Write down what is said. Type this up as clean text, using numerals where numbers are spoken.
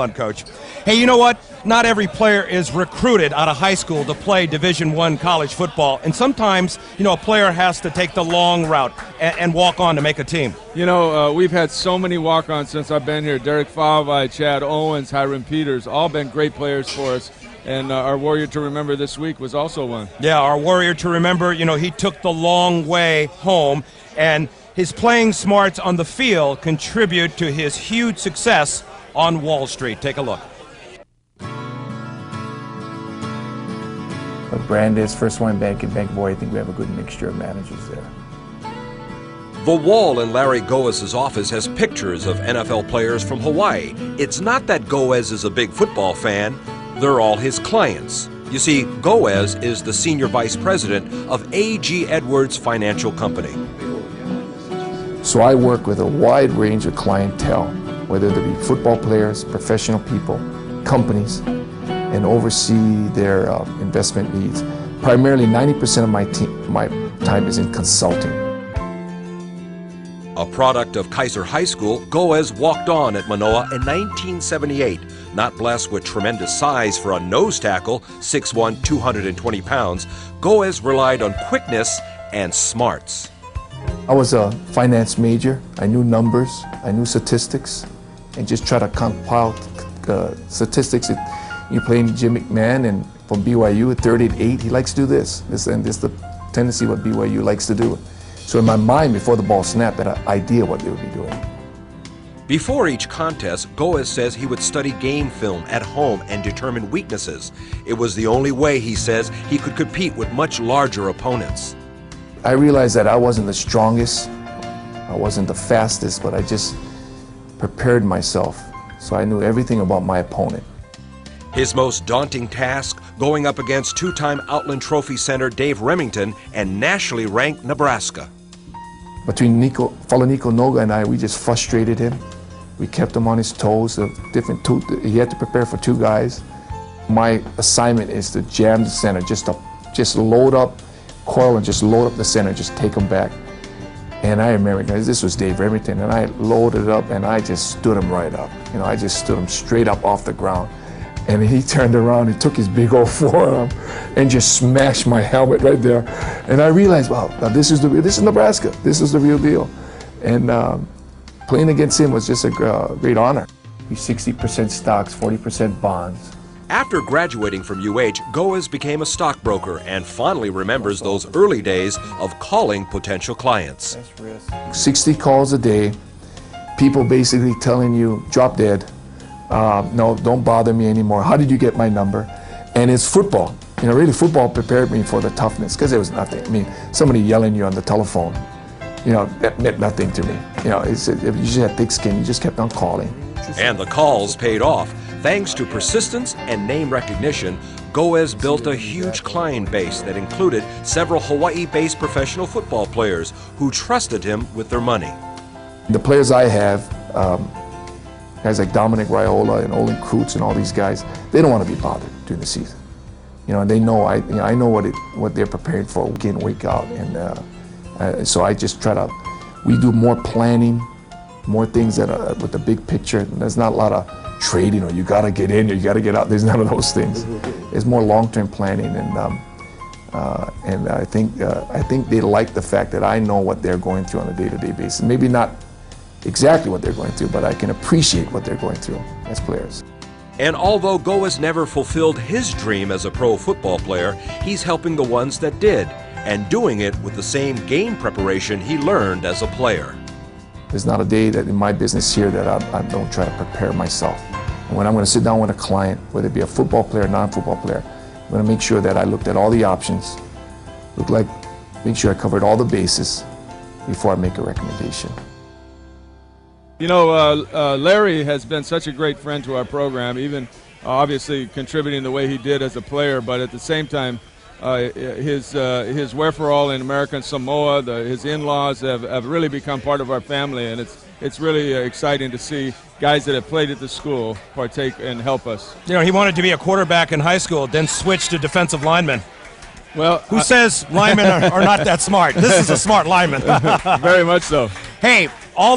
Fun, Coach. Hey, you know what? Not every player is recruited out of high school to play Division I college football, and sometimes, a player has to take the long route and walk on to make a team. We've had so many walk-ons since I've been here. Derek Favai, Chad Owens, Hiram Peters, all been great players for us, and our Warrior to Remember this week was also one. Yeah, our Warrior to Remember, he took the long way home, and his playing smarts on the field contribute to his huge success on Wall Street. Take a look. But Brandis, First One Bank, and Bank Boy, I think we have a good mixture of managers there. The wall in Larry Goeas' office has pictures of NFL players from Hawaii. It's not that Goeas is a big football fan. They're all his clients. You see, Goeas is the senior vice president of A.G. Edwards Financial Company. So I work with a wide range of clientele, whether they be football players, professional people, companies, and oversee their investment needs. Primarily 90% of my time is in consulting. A product of Kaiser High School, Goeas walked on at Manoa in 1978. Not blessed with tremendous size for a nose tackle, 6'1", 220 pounds, Goeas relied on quickness and smarts. I was a finance major. I knew numbers, I knew statistics, and just try to compile statistics. You playing Jim McMahon and from BYU at 38, he likes to do this. This is the tendency what BYU likes to do. So in my mind, before the ball snapped, I had an idea what they would be doing. Before each contest, Goeas says he would study game film at home and determine weaknesses. It was the only way, he says, he could compete with much larger opponents. I realized that I wasn't the strongest, I wasn't the fastest, but I just prepared myself, so I knew everything about my opponent. His most daunting task, going up against two-time Outland Trophy center Dave Remington and nationally ranked Nebraska. Between Falanico Noga and I, we just frustrated him. We kept him on his toes. He had to prepare for two guys. My assignment is to jam the center, just load up, coil and just load up the center, just take him back. And I remember, guys, this was Dave Remington, and I loaded up and I just stood him right up. I just stood him straight up off the ground. And he turned around and took his big old forearm and just smashed my helmet right there. And I realized, wow, now this is Nebraska. This is the real deal. And playing against him was just a great honor. He's 60% stocks, 40% bonds. After graduating from UH, Goeas became a stockbroker and fondly remembers those early days of calling potential clients. 60 calls a day, people basically telling you, drop dead, no, don't bother me anymore. How did you get my number? And it's football. Really football prepared me for the toughness, because there was nothing. I mean, somebody yelling you on the telephone, that meant nothing to me. If you just had thick skin, you just kept on calling. And the calls paid off. Thanks to persistence and name recognition, Goeas built a huge client base that included several Hawaii-based professional football players who trusted him with their money. The players I have, guys like Dominic Raiola and Olin Kreutz and all these guys, they don't want to be bothered during the season. And they know I know what they're preparing for week in, week out, and so I just we do more planning, more things that with the big picture. There's not a lot of trading, you got to get in, you got to get out. There's none of those things. It's more long-term planning, and I think they like the fact that I know what they're going through on a day-to-day basis. Maybe not exactly what they're going through, but I can appreciate what they're going through as players. And although Goeas never fulfilled his dream as a pro football player, he's helping the ones that did, and doing it with the same game preparation he learned as a player. There's not a day that in my business here that I don't try to prepare myself. And when I'm going to sit down with a client, whether it be a football player or non-football player, I'm going to make sure that I looked at all the options, make sure I covered all the bases before I make a recommendation. Larry has been such a great friend to our program, even obviously contributing the way he did as a player, but at the same time, his wherefore in American Samoa, his in-laws have really become part of our family, and it's really exciting to see guys that have played at the school partake and help us. He wanted to be a quarterback in high school, then switched to defensive lineman. Well, who says linemen are not that smart? This is a smart lineman. Very much so. Hey, all the